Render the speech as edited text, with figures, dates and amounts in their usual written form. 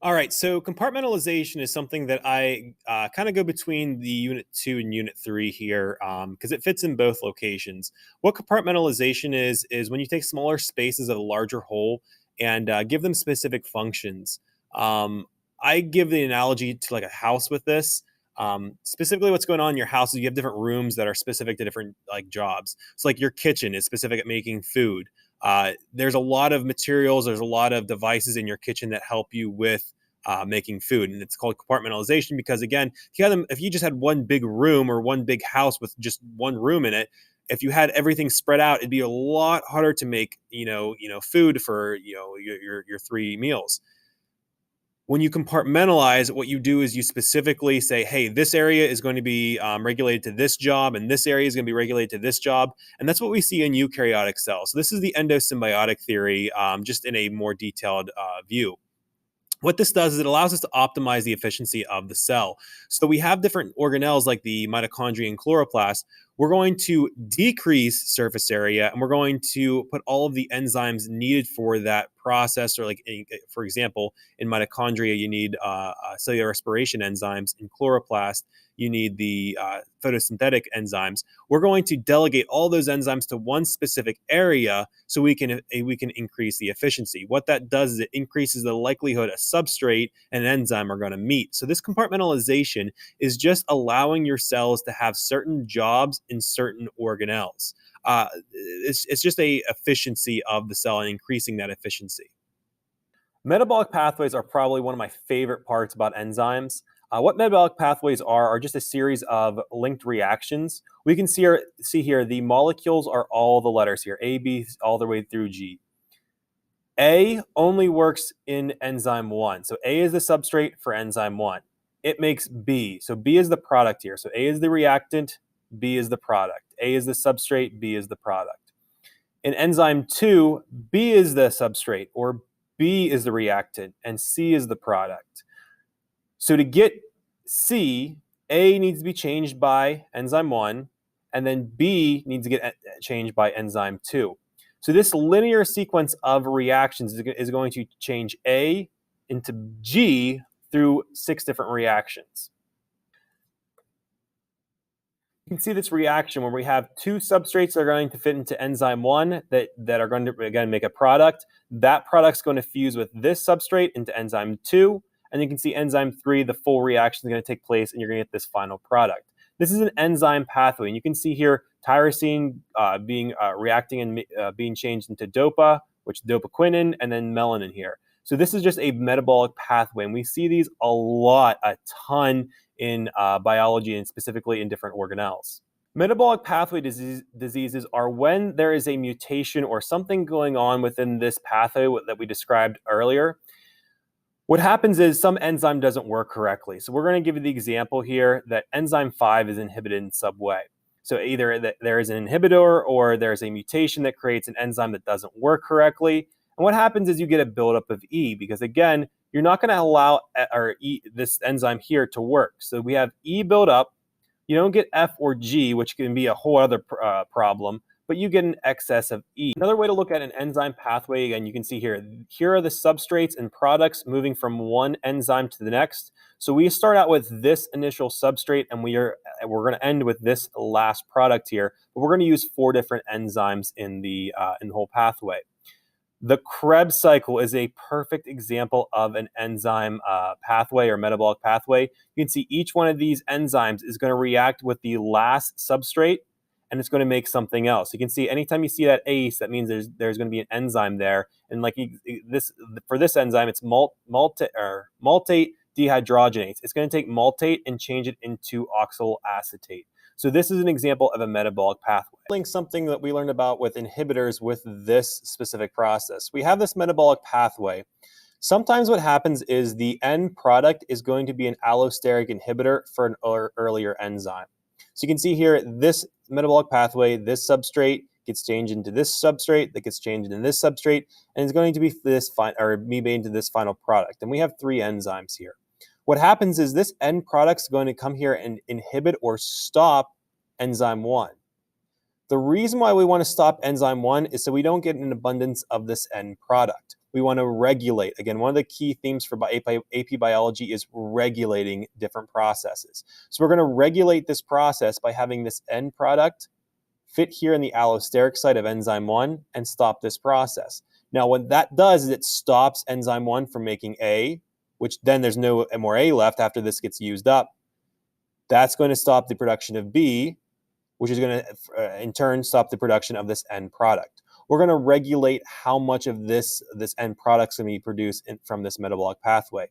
All right, so compartmentalization is something that I kind of go between the Unit 2 and Unit 3 here because it fits in both locations. What compartmentalization is when you take smaller spaces of a larger whole and give them specific functions. Um, I give the analogy to like a house with this. Specifically, what's going on in your house is you have different rooms that are specific to different like jobs. So, like your kitchen is specific at making food. There's a lot of materials, there's a lot of devices in your kitchen that help you with making food, and it's called compartmentalization because again, if you just had one big room or one big house with just one room in it, if you had everything spread out, it'd be a lot harder to make food for your three meals. When you compartmentalize, what you do is you specifically say, hey, this area is going to be regulated to this job, and this area is going to be regulated to this job. And that's what we see in eukaryotic cells. So this is the endosymbiotic theory, just in a more detailed view. What this does is it allows us to optimize the efficiency of the cell. So we have different organelles like the mitochondria and chloroplast. We're going to decrease surface area and we're going to put all of the enzymes needed for that process. Or like, for example, in mitochondria, you need cellular respiration enzymes. In chloroplast, you need the photosynthetic enzymes. We're going to delegate all those enzymes to one specific area so we can increase the efficiency. What that does is it increases the likelihood a substrate and an enzyme are going to meet. So this compartmentalization is just allowing your cells to have certain jobs in certain organelles. It's just a efficiency of the cell and increasing that efficiency. Metabolic pathways are probably one of my favorite parts about enzymes. What metabolic pathways are just a series of linked reactions. We can see here the molecules are all the letters here, A, B, all the way through G. A only works in enzyme 1. So A is the substrate for enzyme 1. It makes B. So B is the product here. So A is the reactant, B is the product. A is the substrate, B is the product. In enzyme 2, B is the substrate, or B is the reactant, and C is the product. So to get C, A needs to be changed by enzyme 1, and then B needs to get changed by enzyme 2. So this linear sequence of reactions is going to change A into G through 6 different reactions. You can see this reaction where we have 2 substrates that are going to fit into enzyme 1 that are going to, again, make a product. That product's going to fuse with this substrate into enzyme 2. And you can see enzyme 3, the full reaction is going to take place, and you're going to get this final product. This is an enzyme pathway. And you can see here tyrosine reacting and being changed into dopa, which is dopaquinin, and then melanin here. So this is just a metabolic pathway. And we see these a ton in biology and specifically in different organelles. Metabolic pathway diseases are when there is a mutation or something going on within this pathway that we described earlier. What happens is some enzyme doesn't work correctly. So we're going to give you the example here that enzyme 5 is inhibited in some way. So either there is an inhibitor or there's a mutation that creates an enzyme that doesn't work correctly. And what happens is you get a buildup of E because, again, you're not going to allow this enzyme here to work. So we have E build up. You don't get F or G, which can be a whole other problem, but you get an excess of E. Another way to look at an enzyme pathway, again, you can see here are the substrates and products moving from one enzyme to the next. So we start out with this initial substrate, and we're going to end with this last product here. But we're going to use 4 different enzymes in the whole pathway. The Krebs cycle is a perfect example of an enzyme pathway or metabolic pathway. You can see each one of these enzymes is going to react with the last substrate, and it's going to make something else. You can see anytime you see that ACE, that means there's going to be an enzyme there. And like for this enzyme, it's maltate dehydrogenase. It's going to take maltate and change it into oxalo acetate. So this is an example of a metabolic pathway. Something that we learned about with inhibitors with this specific process. We have this metabolic pathway. Sometimes what happens is the end product is going to be an allosteric inhibitor for an earlier enzyme. So you can see here, this metabolic pathway, this substrate gets changed into this substrate, that gets changed into this substrate, and it's going to be made into this final product. And we have 3 enzymes here. What happens is this end product is going to come here and inhibit or stop enzyme 1. The reason why we want to stop enzyme 1 is so we don't get an abundance of this end product. we want to regulate. Again, one of the key themes for AP biology is regulating different processes. So we're going to regulate this process by having this end product fit here in the allosteric site of enzyme 1 and stop this process. Now, what that does is it stops enzyme 1 from making A, which then there's no more A left after this gets used up. That's going to stop the production of B, which is going to, in turn, stop the production of this end product. We're going to regulate how much of this end product is going to be produced from this metabolic pathway.